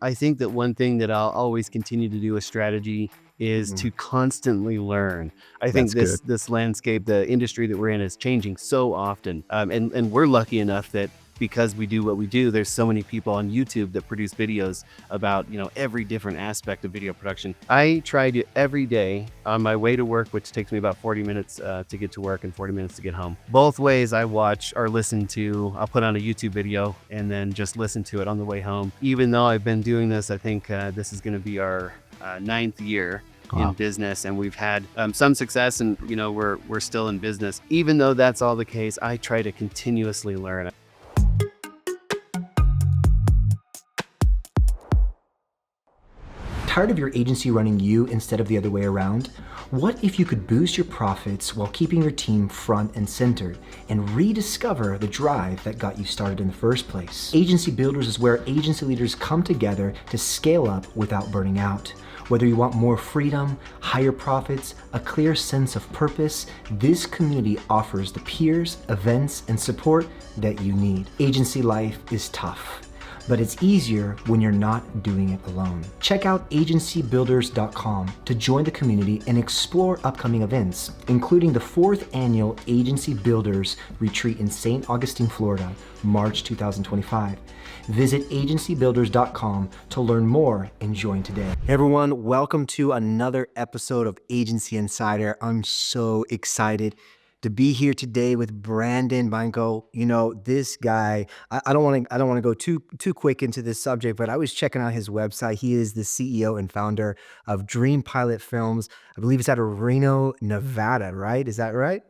I think that one thing that I'll always continue to do with strategy is Mhm. to constantly learn. I think That's good. this landscape, the industry that we're in, is changing so often, and we're lucky enough that because we do what we do, there's so many people on YouTube that produce videos about every different aspect of video production. I try to every day on my way to work, which takes me about 40 minutes to get to work and 40 minutes to get home. Both ways I watch or listen to, I'll put on a YouTube video and then just listen to it on the way home. Even though I've been doing this, I think this is going to be our ninth year in Wow. business, and we've had some success, and we're still in business. Even though that's all the case, I try to continuously learn. Tired of your agency running you instead of the other way around? What if you could boost your profits while keeping your team front and centered and rediscover the drive that got you started in the first place? Agency Builders is where agency leaders come together to scale up without burning out. Whether you want more freedom, higher profits, a clear sense of purpose, this community offers the peers, events, and support that you need. Agency life is tough, but it's easier when you're not doing it alone. Check out agencybuilders.com to join the community and explore upcoming events, including the 4th annual Agency Builders Retreat in St. Augustine, Florida, March 2025. Visit agencybuilders.com to learn more and join today. Hey everyone, welcome to another episode of Agency Insider. I'm so excited to be here today with Brandon Bianco. This guy, I don't want to go too quick into this subject, but I was checking out his website. He is the CEO and founder of Dreampilot Films. I believe it's out of Reno, Nevada, right? Is that right?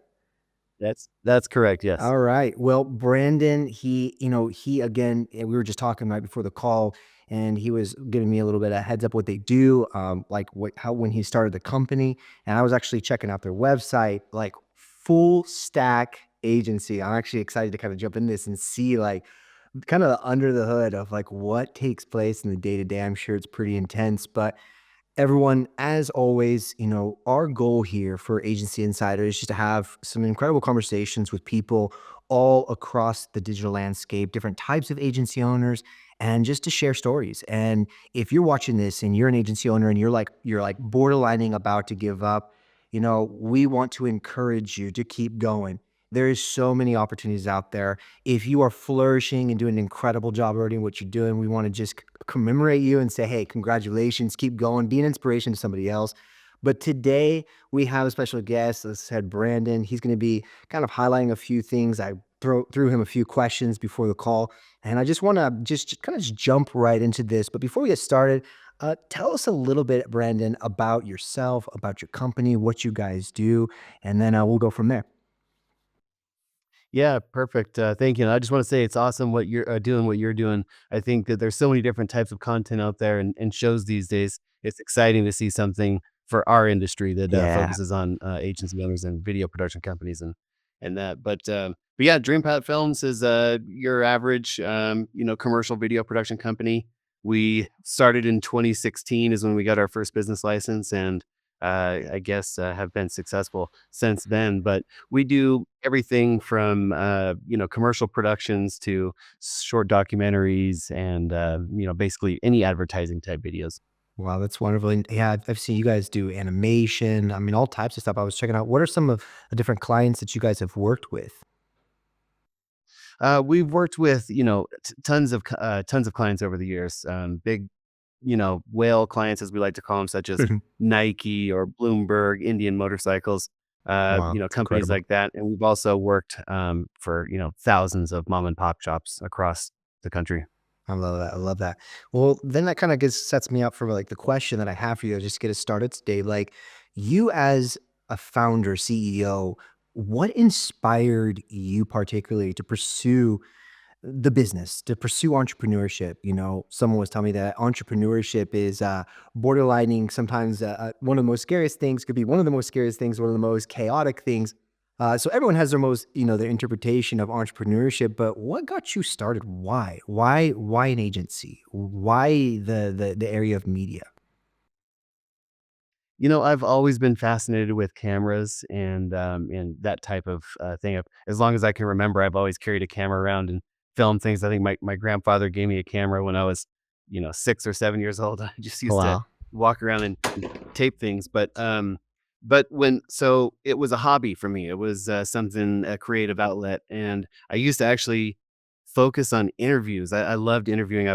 That's correct. Yes. All right. Well, Brandon, he again, and we were just talking right before the call, and he was giving me a little bit of heads up what they do, like how when he started the company, and I was actually checking out their website, like full stack agency. I'm actually excited to kind of jump in this and see like kind of under the hood of like what takes place in the day to day. I'm sure it's pretty intense, but everyone, as always, our goal here for Agency Insider is just to have some incredible conversations with people all across the digital landscape, different types of agency owners, and just to share stories. And if you're watching this and you're an agency owner and you're like borderlining about to give up, we want to encourage you to keep going. There is so many opportunities out there. If you are flourishing and doing an incredible job already in what you're doing, we want to just commemorate you and say, hey, congratulations, keep going, be an inspiration to somebody else. But today we have a special guest. As I said, Brandon. He's going to be kind of highlighting a few things. I threw him a few questions before the call, and I just want to just kind of just jump right into this. But before we get started, tell us a little bit, Brandon, about yourself, about your company, what you guys do, and then we'll go from there. Yeah, perfect. Thank you. And I just want to say it's awesome what you're doing, what you're doing. I think that there's so many different types of content out there and shows these days. It's exciting to see something for our industry that Yeah. focuses on agency owners and video production companies and that. But yeah, Dreampilot Films is your average commercial video production company. We started in 2016 is when we got our first business license, and I guess have been successful since then. But we do everything from commercial productions to short documentaries and basically any advertising type videos. Wow, that's wonderful. And yeah, I've seen you guys do animation. I mean, all types of stuff. I was checking out. What are some of the different clients that you guys have worked with? We've worked with tons of clients over the years, big whale clients, as we like to call them, such as Nike or Bloomberg, Indian Motorcycles, Wow, it's companies incredible. like that. And we've also worked for thousands of mom and pop shops across the country. I love that. I love that. Well, then that kind of gets sets me up for like the question that I have for you, just to get us started today. Like you as a founder, CEO, what inspired you particularly to pursue the business, to pursue entrepreneurship? Someone was telling me that entrepreneurship is borderlining sometimes one of the most scariest things, could be one of the most scariest things, one of the most chaotic things. So everyone has their their interpretation of entrepreneurship, but what got you started? Why? Why an agency? Why the area of media? I've always been fascinated with cameras and that type of thing. As long as I can remember, I've always carried a camera around and filmed things. I think my grandfather gave me a camera when I was 6 or 7 years old. I just used to Wow. walk around and tape things, but when so it was a hobby for me. It was something, a creative outlet, and I used to actually focus on interviews. I loved interviewing.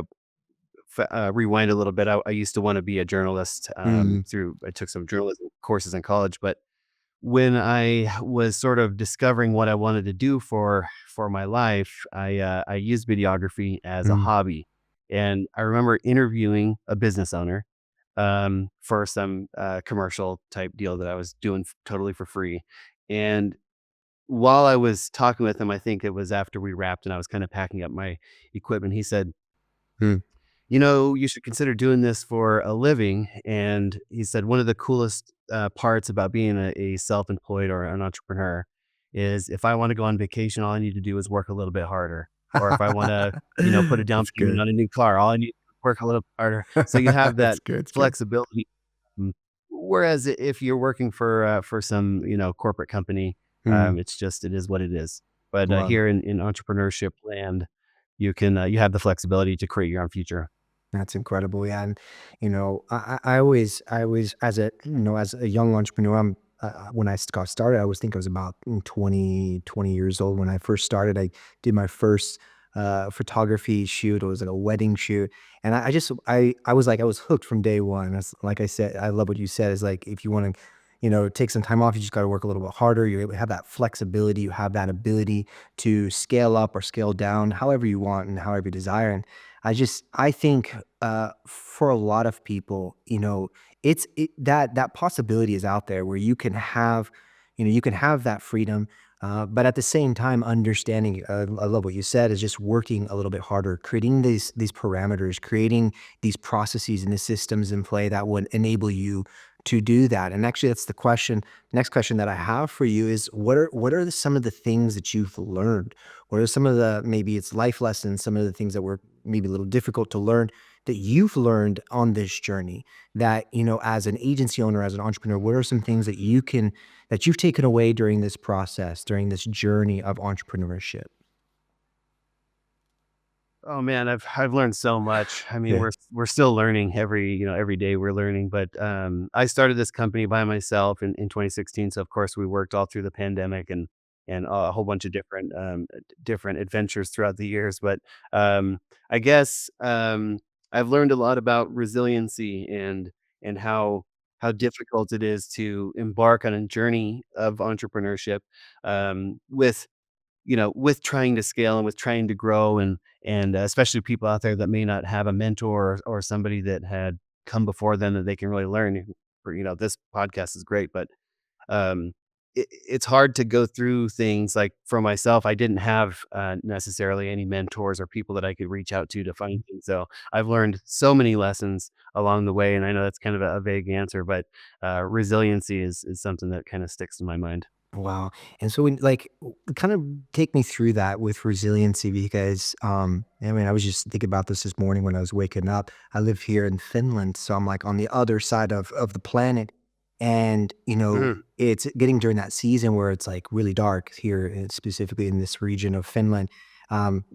Rewind a little bit. I used to want to be a journalist. Mm, Through I took some journalism courses in college, but when I was sort of discovering what I wanted to do for my life, I used videography as a mm, hobby, and I remember interviewing a business owner for some commercial type deal that I was doing totally for free. And while I was talking with him, I think it was after we wrapped and I was kind of packing up my equipment. He said, mm, you should consider doing this for a living. And he said, one of the coolest parts about being a self employed or an entrepreneur is if I want to go on vacation, all I need to do is work a little bit harder. Or if I want to, put a down That's payment good. on a new car, all I need to work a little harder. So you have that It's good, it's good. flexibility. Whereas if you're working for some, corporate company, Mm, it is what it is. But wow. here in entrepreneurship land, you have the flexibility to create your own future. That's incredible. Yeah. And, I always, as a young entrepreneur, when I got started, I was think I was about 20 years old. When I first started, I did my first photography shoot. It was like a wedding shoot. And I was like, I was hooked from day one. That's, like I said, I love what you said is like, if you want to, take some time off, you just got to work a little bit harder. You're able to have that flexibility. You have that ability to scale up or scale down however you want and however you desire. And I think for a lot of people, that possibility is out there where you can have that freedom, but at the same time, understanding. I love what you said is just working a little bit harder, creating these parameters, creating these processes and the systems in play that would enable you to do that. And actually, that's the question. Next question that I have for you is some of the things that you've learned? What are some of the maybe it's life lessons, some of the things that were maybe a little difficult to learn that you've learned on this journey that, as an agency owner, as an entrepreneur, what are some things that you've taken away during this process, during this journey of entrepreneurship? Oh man, I've learned so much. I mean, Yeah. we're still learning every day we're learning. But I started this company by myself in 2016. So of course we worked all through the pandemic and a whole bunch of different adventures throughout the years. But I guess I've learned a lot about resiliency and how difficult it is to embark on a journey of entrepreneurship with trying to scale and with trying to grow and especially people out there that may not have a mentor or somebody that had come before them that they can really learn. This podcast is great, but it's hard to go through things like for myself. I didn't have necessarily any mentors or people that I could reach out to find things. So I've learned so many lessons along the way, and I know that's kind of a vague answer, but resiliency is something that kind of sticks in my mind. Wow. And so kind of take me through that with resiliency because I mean I was just thinking about this morning when I was waking up. I live here in Finland, so I'm like on the other side of the planet. And Mhm. it's getting during that season where it's like really dark here, specifically in this region of Finland.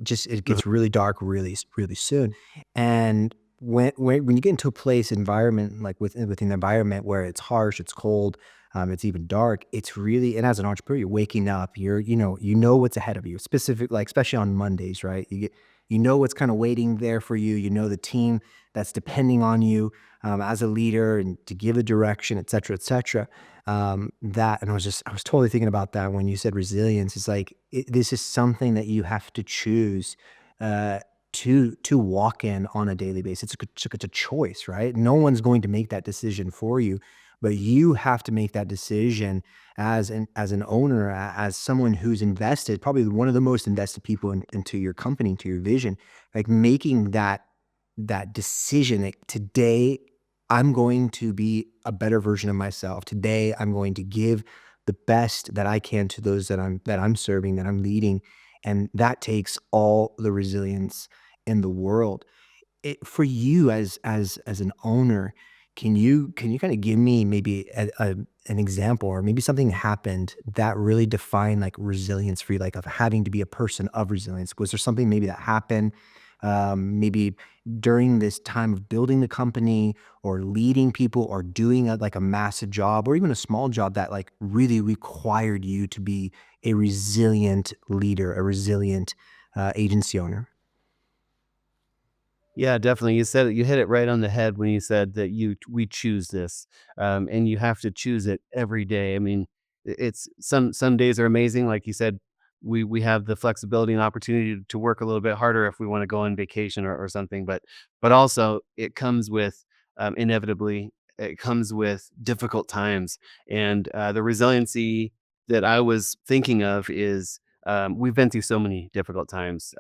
Just it Mhm. gets really dark really soon. And when you get into a place environment like within the environment where it's harsh, it's cold, it's even dark. It's really and as an entrepreneur, you're waking up. You know what's ahead of you. Specific, like especially on Mondays, right? You know what's kind of waiting there for you. You know the team that's depending on you as a leader and to give a direction, et cetera, et cetera. That and I was totally thinking about that when you said resilience. It's like this is something that you have to choose. To walk in on a daily basis. It's a choice, right? No one's going to make that decision for you, but you have to make that decision as an owner, as someone who's invested, probably one of the most invested people into your company, into your vision, like making that decision that today I'm going to be a better version of myself. Today I'm going to give the best that I can to those that I'm serving, that I'm leading. And that takes all the resilience in the world. For you as an owner, can you kinda give me maybe an example or maybe something happened that really defined, like, resilience for you, like, of having to be a person of resilience? Was there something maybe that happened, maybe during this time of building the company or leading people or doing like a massive job or even a small job that like really required you to be a resilient leader, a resilient agency owner? Yeah, definitely. You hit it right on the head when you said that we choose this, and you have to choose it every day. I mean, it's some days are amazing, like you said. We have the flexibility and opportunity to work a little bit harder if we want to go on vacation or something, but also it comes with inevitably it comes with difficult times, and the resiliency that I was thinking of is we've been through so many difficult times.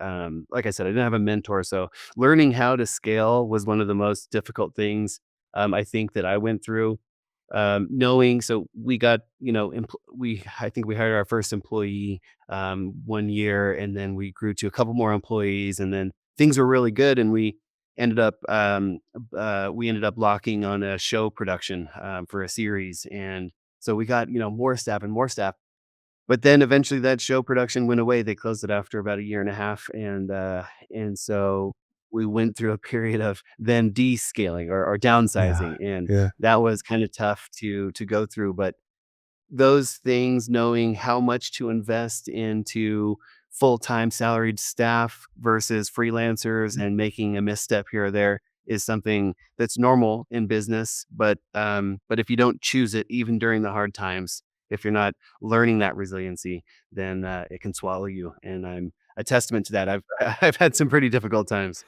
Like I said, I didn't have a mentor, so learning how to scale was one of the most difficult things, I think that I went through. Knowing so we got, we I think we hired our first employee, 1 year, and then we grew to a couple more employees, and then things were really good, and ended up, we ended up locking on a show production, for a series, and so we got, more staff and more staff. But then eventually that show production went away. They closed it after about a year and a half, and so we went through a period of then descaling or Yeah. downsizing, and Yeah. that was kinda tough to go through, but those things, knowing how much to invest into full-time salaried staff versus freelancers and making a misstep here or there is something that's normal in business, but if you don't choose it even during the hard times, if you're not learning that resiliency, then, it can swallow you, and I'm a testament to that. I've I've had some pretty difficult times.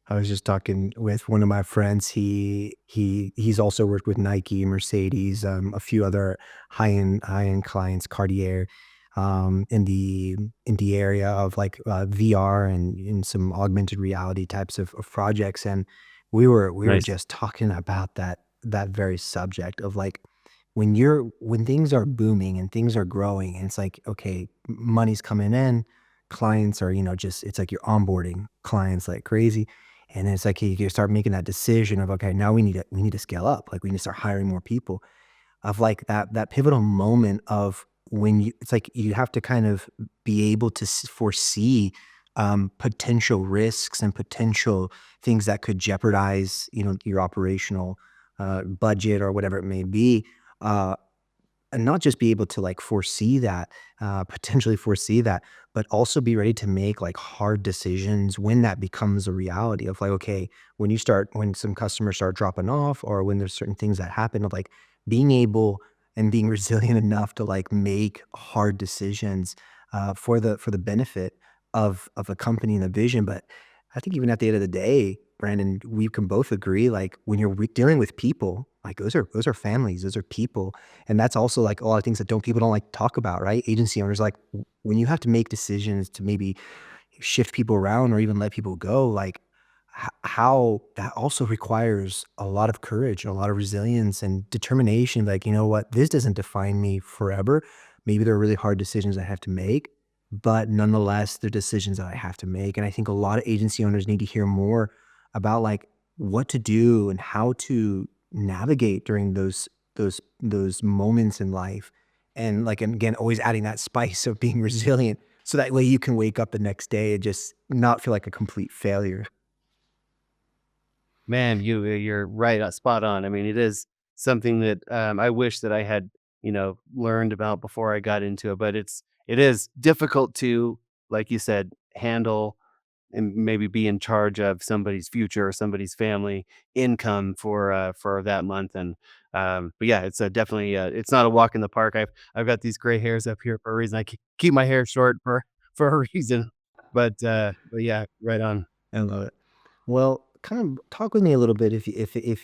I was just talking with one of my friends. He's also worked with Nike, Mercedes, a few other high end clients, Cartier, in the area of like VR and in some augmented reality types of projects. And we were Nice. just talking about that very subject of like when things are booming and things are growing, and it's like okay, money's coming in, clients are just it's like you're onboarding clients like crazy, and then it's like you start making that decision of, okay, now we need to scale up. Like we need to start hiring more people. Of like that pivotal moment of when it's like you have to kind of be able to foresee potential risks and potential things that could jeopardize, your operational budget or whatever it may be. Uh, and not just be able to like foresee that, potentially foresee that, but also be ready to make like hard decisions when that becomes a reality of like, okay, when some customers start dropping off or when there's certain things that happen of like being able and being resilient enough to like make hard decisions for the benefit of a company and a vision. But I think even at the end of the day, Brandon, we can both agree like when you're dealing with people, like those are families, those are people, and that's also like a lot of things that don't people don't like to talk about, right? Agency owners, like when you have to make decisions to maybe shift people around or even let people go, like how that also requires a lot of courage, a lot of resilience and determination. Like, you know what, this doesn't define me forever. Maybe there are really hard decisions I have to make, but nonetheless, they're decisions that I have to make. And I think a lot of agency owners need to hear more about like what to do and how to navigate during those moments in life. And like, and again, always adding that spice of being resilient so that way you can wake up the next day and just not feel like a complete failure. Man, you're right, spot on. I mean, it is something that, I wish that I had, learned about before I got into it, but it is difficult to, like you said, handle and maybe be in charge of somebody's future or somebody's family income for that month, and, but yeah, it's, definitely, it's not a walk in the park. I've got these gray hairs up here for a reason. I keep my hair short for a reason, but yeah, right on. I love it. Well, kind of talk with me a little bit if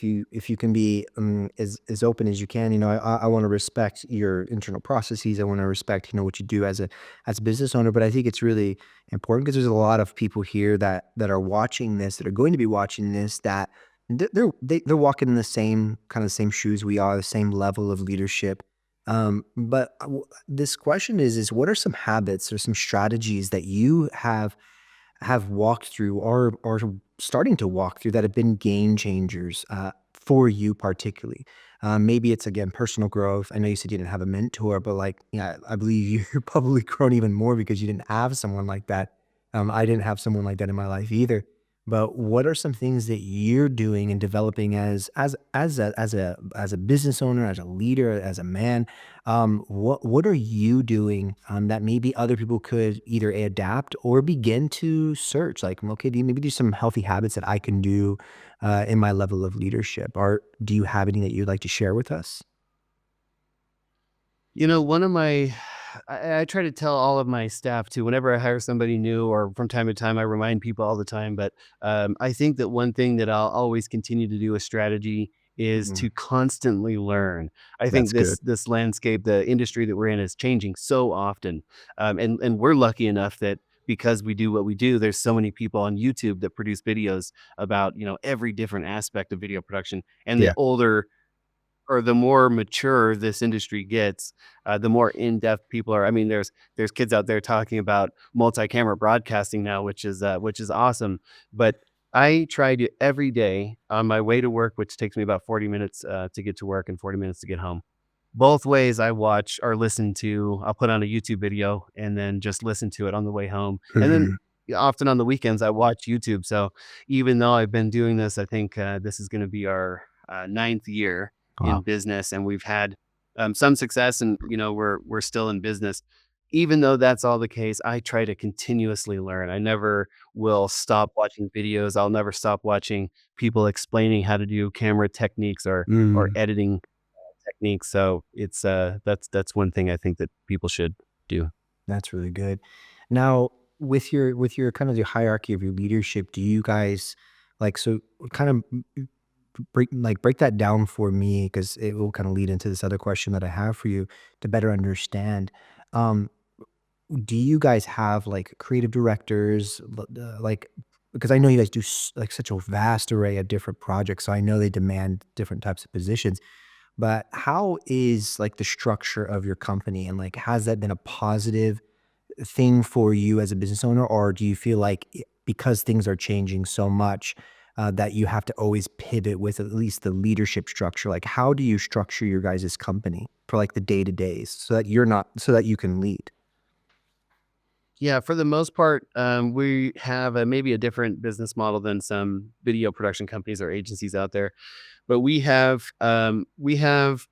you can be as open as you can. I want to respect your internal processes. I want to respect what you do as a business owner. But I think it's really important because there's a lot of people here that are watching this, that are going to be watching this, that they're walking in the same shoes we are, the same level of leadership. But this question is what are some habits or some strategies that you have walked through or starting to walk through that have been game changers for you particularly? Maybe it's again personal growth. I know you said you didn't have a mentor, but like, yeah, I believe you're probably grown even more because you didn't have someone like that. I didn't have someone like that in my life either. But what are some things that you're doing and developing as a business owner, as a leader, as a man? What are you doing that maybe other people could either adapt or begin to search? Like, okay, maybe do some healthy habits that I can do in my level of leadership? Or do you have any that you'd like to share with us? One of my I try to tell all of my staff too, whenever I hire somebody new or from time to time, I remind people all the time. But I think that one thing that I'll always continue to do a strategy is Mhm. to constantly learn. I think That's good. this landscape, the industry that we're in, is changing so often, and we're lucky enough that because we do what we do, there's so many people on YouTube that produce videos about every different aspect of video production, and the Yeah. older or the more mature this industry gets, the more in-depth people are. I mean, there's kids out there talking about multi-camera broadcasting now, which is awesome. But I try to every day on my way to work, which takes me about 40 minutes to get to work and 40 minutes to get home. Both ways I watch or listen to, I'll put on a YouTube video and then just listen to it on the way home. And then Mhm. often on the weekends, I watch YouTube. So even though I've been doing this, I think this is going to be our ninth year in Wow. business, and we've had some success, and we're still in business. Even though that's all the case, I try to continuously learn. I never will stop watching videos. I'll never stop watching people explaining how to do camera techniques or Mm. editing techniques. So it's that's one thing I think that people should do. That's really good. Now, with your kind of the hierarchy of your leadership, do you guys like so kind of break that down for me because it will kind of lead into this other question that I have for you to better understand. Um, do you guys have like creative directors like because I know you guys do like such a vast array of different projects, so I know they demand different types of positions. But how is like the structure of your company and like has that been a positive thing for you as a business owner, or do you feel like because things are changing so much that you have to always pivot with at least the leadership structure? Like, how do you structure your guys' company for like the day to days so that you're not so that you can lead? Yeah, for the most part, we have maybe a different business model than some video production companies or agencies out there. But we have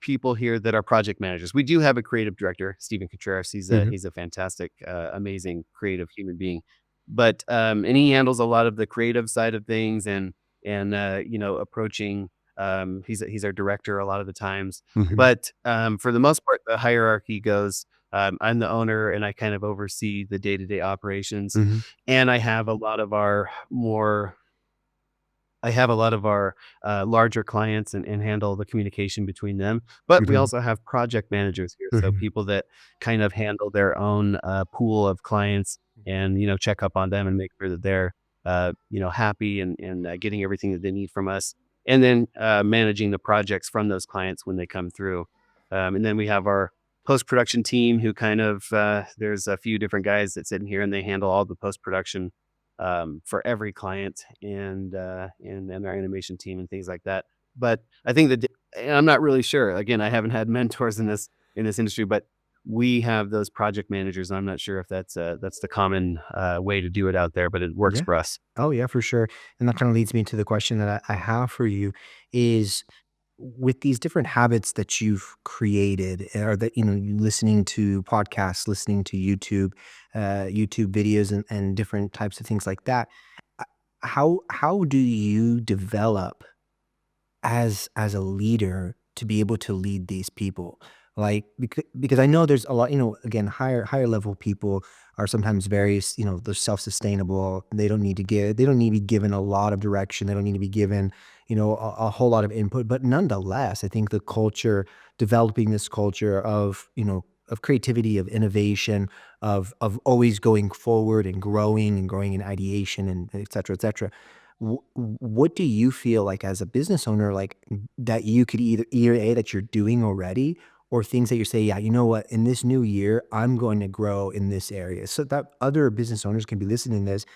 people here that are project managers. We do have a creative director, Stephen Contreras. Hmm. He's a fantastic, amazing creative human being. But and he handles a lot of the creative side of things and approaching. He's our director a lot of the times. Hmm. But for the most part, the hierarchy goes. I'm the owner, and I kind of oversee the day-to-day operations. Hmm. And I have a lot of our larger clients and handle the communication between them. But we Hmm. also have project managers here, so Hmm. people that kind of handle their own pool of clients and check up on them and make sure that they're happy and getting everything that they need from us, and then managing the projects from those clients when they come through. And then we have our post production team who kind of there's a few different guys that sit in here and they handle all the post production for every client and our animation team and things like that. But I think and I'm not really sure. Again, I haven't had mentors in this industry, but we have those project managers. I'm not sure if that's the common way to do it out there, but it works Yeah. for us. Oh, yeah, for sure. And that kind of leads me to the question that I have for you is with these different habits that you've created or that, you listening to podcasts, listening to YouTube videos and different types of things like that. uh, how do you develop as a leader to be able to lead these people? Like, because I know there's a lot, again, higher level people are sometimes very, they're self-sustainable. They don't need to be given a lot of direction. They don't need to be given, a whole lot of input. But nonetheless, I think the culture, developing this culture of, of creativity, of innovation, of always going forward and growing in ideation and et cetera. What do you feel like as a business owner, like that you could either A, that you're doing already, or things that you say, yeah, you know what, in this new year, I'm going to grow in this area. So that other business owners can be listening to this.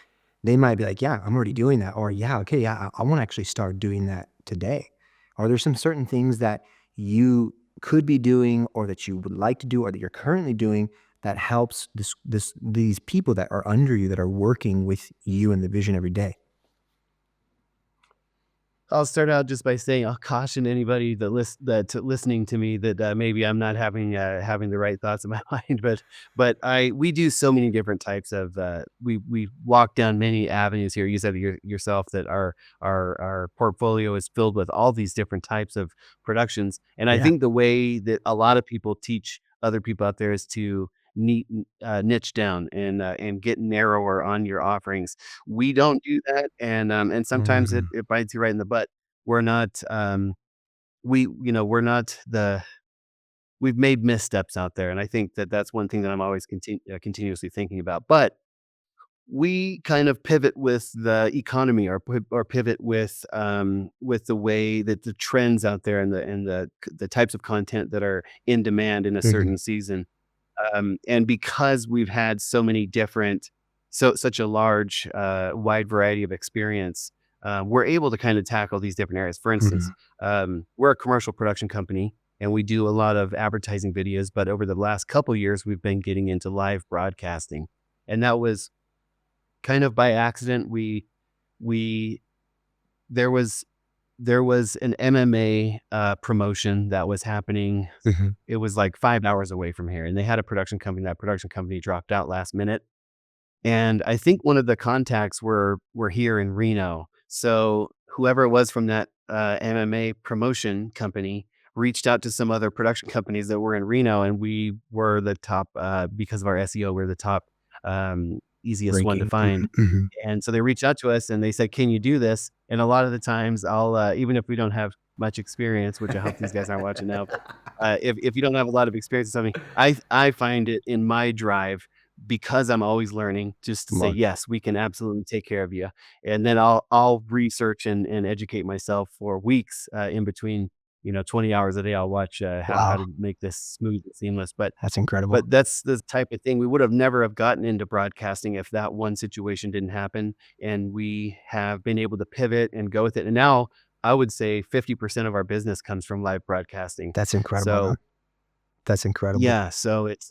They might be like, yeah, I'm already doing that. Or yeah, okay, yeah, I want to actually start doing that today. Are there some certain things that you could be doing or that you would like to do or that you're currently doing that helps these people that are under you that are working with you and the vision every day? I'll start out just by saying I'll caution anybody listening to me that maybe I'm not having the right thoughts in my mind, but I we do so many different types of we walk down many avenues here. You said yourself that our portfolio is filled with all these different types of productions, and I Yeah. think the way that a lot of people teach other people out there is to niche down and get narrower on your offerings. We don't do that, and sometimes Mhm. it bites you right in the butt. We're not, we're not we've made missteps out there, and I think that that's one thing that I'm always continuously thinking about. But we kind of pivot with the economy, or pivot with the way that the trends out there and the types of content that are in demand in a certain Mhm. season. And because we've had so many different such a large, wide variety of experience, we're able to kind of tackle these different areas. For instance, Mhm. we're a commercial production company, and we do a lot of advertising videos, but over the last couple years, we've been getting into live broadcasting, and that was kind of by accident. We there was there was an MMA, promotion that was happening. Mhm. It was like 5 hours away from here, and they had a production company. That production company dropped out last minute, and I think one of the contacts were here in Reno. So, whoever it was from that, MMA promotion company reached out to some other production companies that were in Reno, and we were the top, because of our SEO, we're the top, easiest one to Ranking. find. Mhm. Mhm. And so they reached out to us and they said, "Can you do this?" And a lot of the times I'll, even if we don't have much experience, which I hope these guys aren't watching now, but, if you don't have a lot of experience in something, I find it in my drive, because I'm always learning, just to say, Smart. "Yes, we can absolutely take care of you." And then I'll research and educate myself for weeks, in between, 20 hours a day. I'll watch, how Wow. to make this smooth and seamless. That's incredible. But that's the type of thing we would have never have gotten into broadcasting if that one situation didn't happen, and we have been able to pivot and go with it, and now I would say 50% of our business comes from live broadcasting. That's incredible, man. So, That's incredible. yeah, so it's,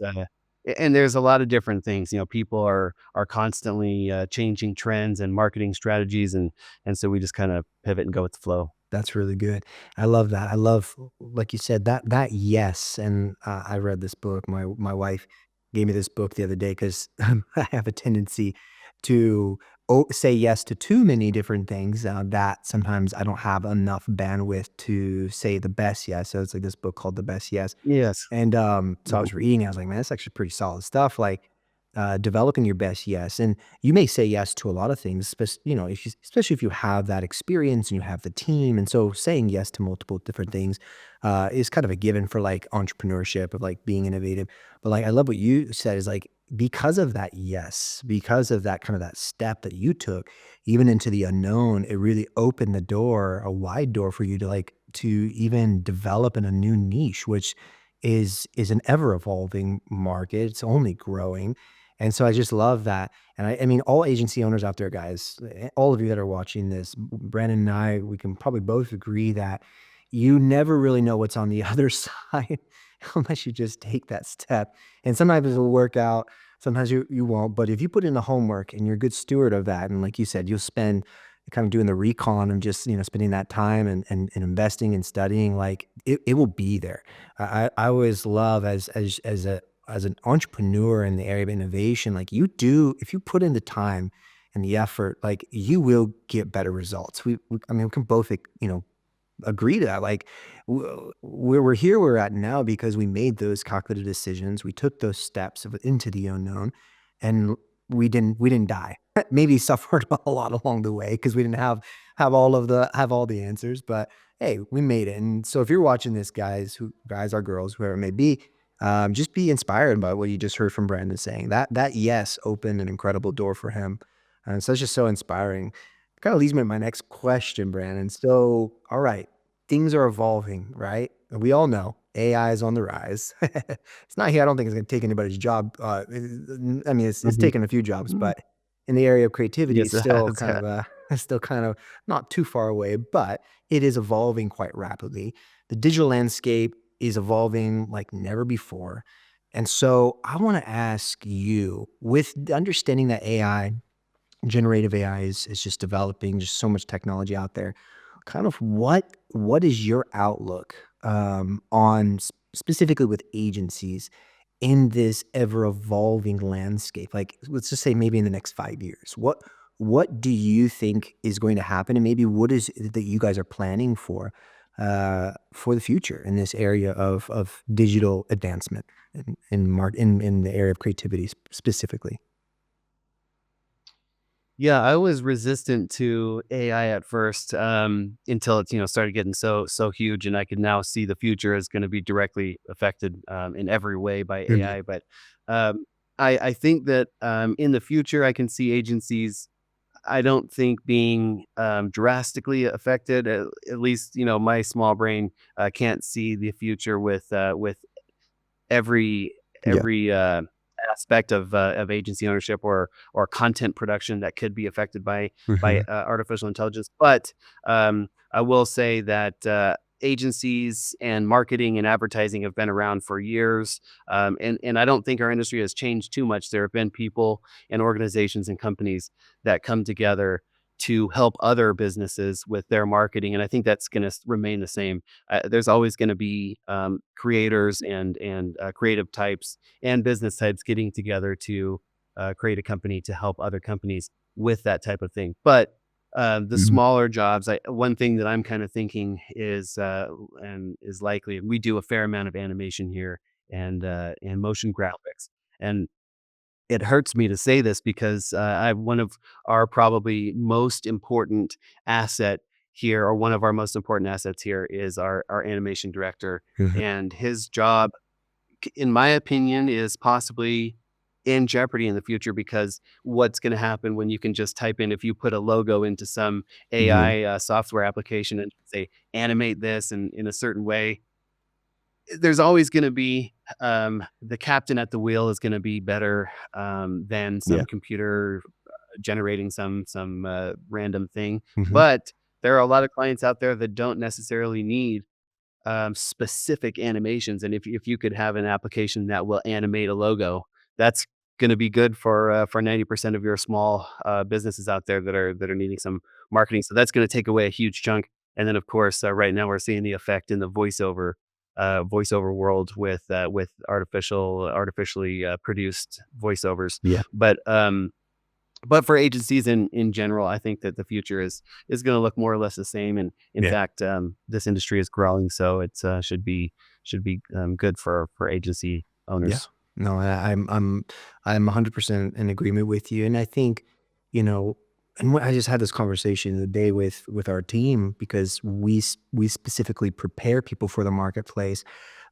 and there's a lot of different things. People are constantly, changing trends and marketing strategies, and so we just kinda pivot and go with the flow. That's really good. I love that. I love, like you said, that yes. And I read this book. My wife gave me this book the other day because I have a tendency to say yes to too many different things that sometimes I don't have enough bandwidth to say the best yes. So it's like this book called The Best Yes. Yes. And, so I Mhm. was reading, I was like, "Man, that's actually pretty solid stuff," like, developing your best yes, and you may say yes to a lot of things, if you especially if you have that experience and you have the team, and so saying yes to multiple different things, is kind of a given for, like, entrepreneurship, of, like, being innovative, but, like, I love what you said is, like, because of that yes, because of that kind of that step that you took, even into the unknown, it really opened the door, a wide door for you to, like, to even develop in a new niche, which is an ever evolving market. It's only growing. And so I just love that. And I mean, all agency owners out there, guys, all of you that are watching this, Brandon and I, we can probably both agree that you never really know what's on the other side unless you just take that step. And sometimes it'll work out, sometimes you won't. But if you put in the homework and you're a good steward of that, and like you said, you'll spend kind of doing the recon and just, spending that time and investing and studying, like it will be there. I always love as an entrepreneur in the area of innovation, like you do, if you put in the time and the effort, like you will get better results. I mean, we can both, agree to that. Like where we're here, we're at now because we made those calculated decisions. We took those steps into the unknown, and we didn't die. Maybe suffered a lot along the way because we didn't have all the answers. But hey, we made it. And so if you're watching this, guys or girls, whoever it may be, just be inspired by what you just heard from Brandon saying. That yes opened an incredible door for him, and so it's just so inspiring. Kind of leads me to my next question, Brandon. So, all right, things are evolving, right? And we all know AI is on the rise. It's not here. I don't think it's going to take anybody's job. I mean, it's Mhm. taken a few jobs, Mm. but in the area of creativity, Yes, it's it still has, kind yeah. of it's still kind of not too far away, but it is evolving quite rapidly. The digital landscape is evolving like never before. And so I want to ask you, with the understanding that AI, generative AI is just developing, just so much technology out there. Kind of what is your outlook on specifically with agencies in this ever evolving landscape? Like, let's just say maybe in the next 5 years, what do you think is going to happen, and maybe what is it that you guys are planning for the future in this area of digital advancement in the area of creativity specifically? Yeah, I was resistant to AI at first, until it, started getting so huge, and I could now see the future is going to be directly affected in every way by Mhm. AI. But I think that in the future, I can see agencies. I don't think being drastically affected. At least, my small brain can't see the future with every Yeah. every aspect of agency ownership or content production that could be affected by Mhm. artificial intelligence. But I will say that agencies and marketing and advertising have been around for years, and I don't think our industry has changed too much. There have been people and organizations and companies that come together to help other businesses with their marketing, and I think that's going to remain the same. There's always going to be creators and creative types and business types getting together to create a company to help other companies with that type of thing. But the Mhm. smaller jobs, one thing that I'm kind of thinking is and is likely. We do a fair amount of animation here and motion graphics, and it hurts me to say this because I one of our probably most important asset here, or one of our most important assets here, is our animation director, Mhm. and his job, in my opinion, is possibly in jeopardy in the future because what's going to happen when you can just type in, if you put a logo into some Mhm. AI software application and say animate this in a certain way, there's always gonna be, the captain at the wheel is gonna be better, than Yeah. some computer generating some random thing, Mhm. but there are a lot of clients out there that don't necessarily need specific animations. And if you could have an application that will animate a logo, that's going to be good for 90% of your small businesses out there that are needing some marketing. So that's going to take away a huge chunk. And then of course, right now we're seeing the effect in the voiceover world with artificially produced voiceovers. Yeah. But for agencies in general, I think that the future is gonna look more or less the same, and in Yeah. fact, this industry is growing, so it's, should be good for agency Yeah. owners. No, I'm 100% in agreement with you, and I think, you know, and I just had this conversation the day with our team because we specifically prepare people for the marketplace,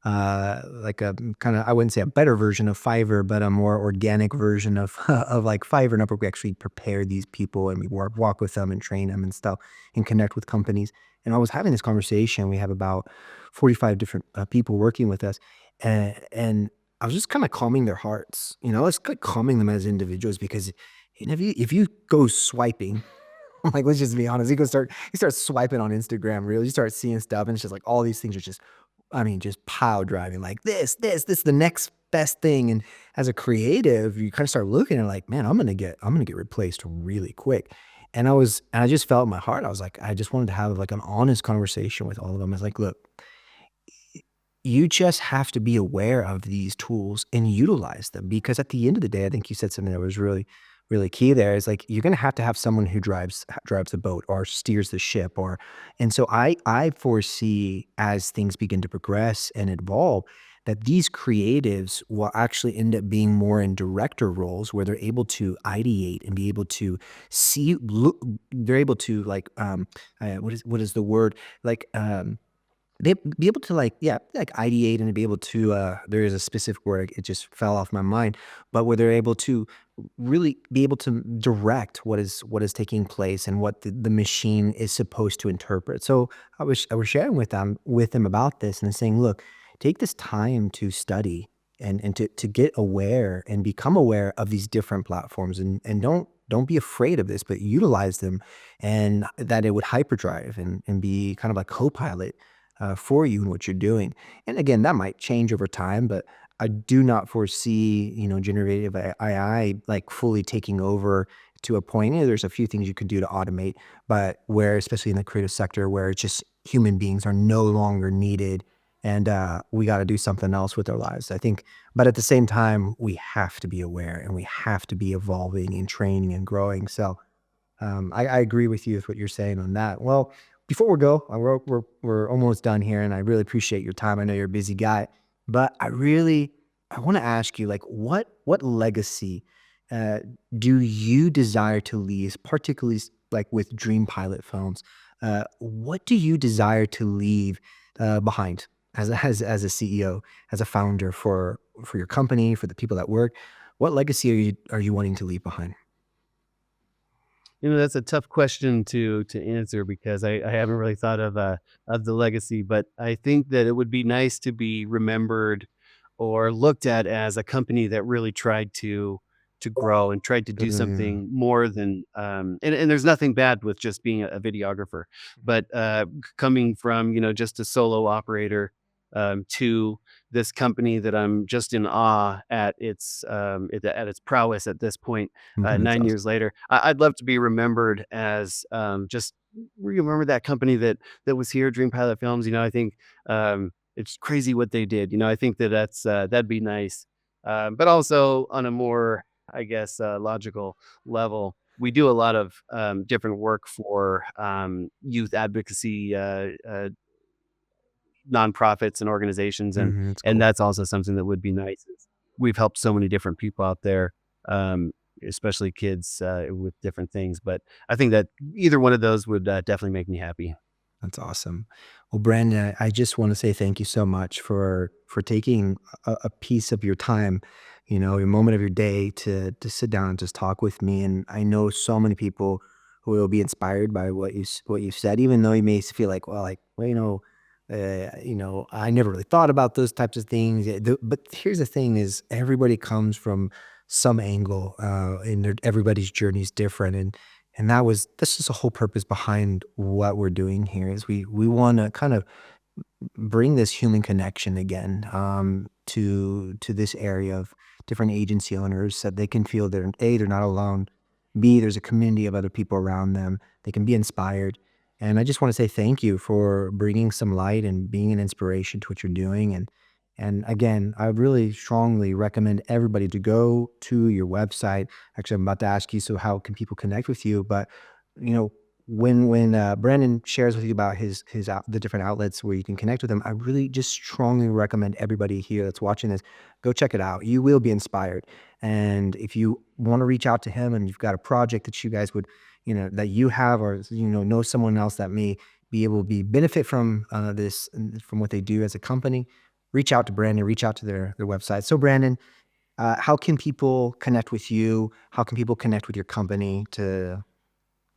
like a kind of, I wouldn't say a better version of Fiverr, but a more organic version of of like Fiverr. And we actually prepare these people and we walk with them and train them and stuff and connect with companies. And I was having this conversation. We have about 45 different people working with us, and I was just kind of calming their hearts. It's like calming them as individuals because if you go swiping, like, let's just be honest, you start swiping on Instagram Reels, you start seeing stuff, and it's just like all these things are just, I mean, just pow driving, like this, the next best thing. And as a creative, you kind of start looking at like, man, I'm gonna get replaced really quick. And I just felt in my heart, I was like, I just wanted to have like an honest conversation with all of them. I was like, look, you just have to be aware of these tools and utilize them because at the end of the day, I think you said something that was really, really key there is like you're gonna have to have someone who drives the boat or steers the ship and so I foresee as things begin to progress and evolve that these creatives will actually end up being more in director roles where they're able to ideate and be able to they're able to like what is the word, like be able to, like, yeah, like, ideate and be able to, there is a specific word, it just fell off my mind, but where they're able to really be able to direct what is taking place and what the machine is supposed to interpret. So, I was sharing with them about this and saying, "Look, take this time to study and to get aware and become aware of these different platforms and don't be afraid of this, but utilize them, and that it would hyperdrive and be kind of like Copilot for you and what you're doing." And again, that might change over time, but I do not foresee, generative AI like fully taking over to a point. There's a few things you could do to automate, but where, especially in the creative sector, where it's just human beings are no longer needed, and we got to do something else with our lives. I think, but at the same time, we have to be aware and we have to be evolving and training and growing. So I agree with you with what you're saying on that. Well, before we go, we're almost done here, and I really appreciate your time. I know you're a busy guy, but I want to ask you, like, what legacy uh, do you desire to leave, particularly like with Dream Pilot Films? What do you desire to leave behind as a CEO, as a founder for your company, for the people that work? What legacy are you wanting to leave behind? That's a tough question to answer because I haven't really thought of the legacy, but I think that it would be nice to be remembered or looked at as a company that really tried to grow and tried to do Yeah. something more than and there's nothing bad with just being a videographer, but coming from just a solo operator to this company that I'm just in awe at its prowess at this point That's 9 years awesome. later. I'd love to be remembered as just remember that company that was here, Dreampilot Films. I think it's crazy what they did. I think that'd be nice. But also on a more, I guess, logical level, we do a lot of different work for youth advocacy nonprofits and organizations, That's and cool. that's also something that would be nice. Is we've helped so many different people out there, um, especially kids with different things. But I think that either one of those would definitely make me happy. That's awesome. Well, Brandon, I just want to say thank you so much for taking a piece of your time, your moment of your day to sit down and just talk with me. And I know so many people who will be inspired by what you said, even though you may feel like, well, I never really thought about those types of things. But here's the thing: is everybody comes from some angle, and everybody's journey is different, and this is the whole purpose behind what we're doing here is we want to kind of bring this human connection again to this area of different agency owners so that they can feel they're not alone. B, there's a community of other people around them. They can be inspired. And I just want to say thank you for bringing some light and being an inspiration to what you're doing. And again, I really strongly recommend everybody to go to your website. Actually, I'm about to ask you, so how can people connect with you? But you know, when Brandon shares with you about the different outlets where you can connect with him, I really just strongly recommend everybody here that's watching this go check it out. You will be inspired, and if you want to reach out to him and you've got a project that you guys would, that you have, or know someone else that may be able to be benefit from this from what they do as a company, reach out to Brandon, reach out to their website. So Brandon, how can people connect with you? How can people connect with your company to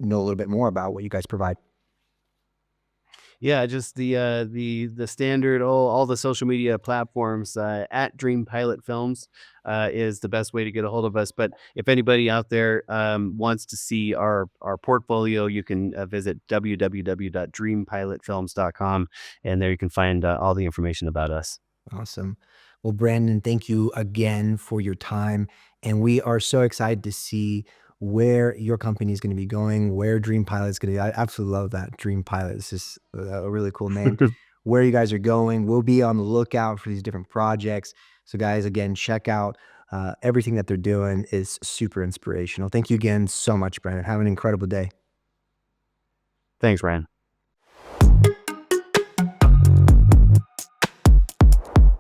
know a little bit more about what you guys provide? Yeah, just the standard all the social media platforms at Dream Pilot Films is the best way to get a hold of us. But if anybody out there wants to see our portfolio, you can visit www.dreampilotfilms.com, and there you can find all the information about us. Awesome. Well, Brandon, thank you again for your time. And we are so excited to see where your company is going to be going, where Dream Pilot is going to be. I absolutely love that. Dream Pilot. It's just a really cool name. Where you guys are going. We'll be on the lookout for these different projects. So, guys, again, check out everything that they're doing is super inspirational. Thank you again so much, Brandon. Have an incredible day. Thanks, Ryan.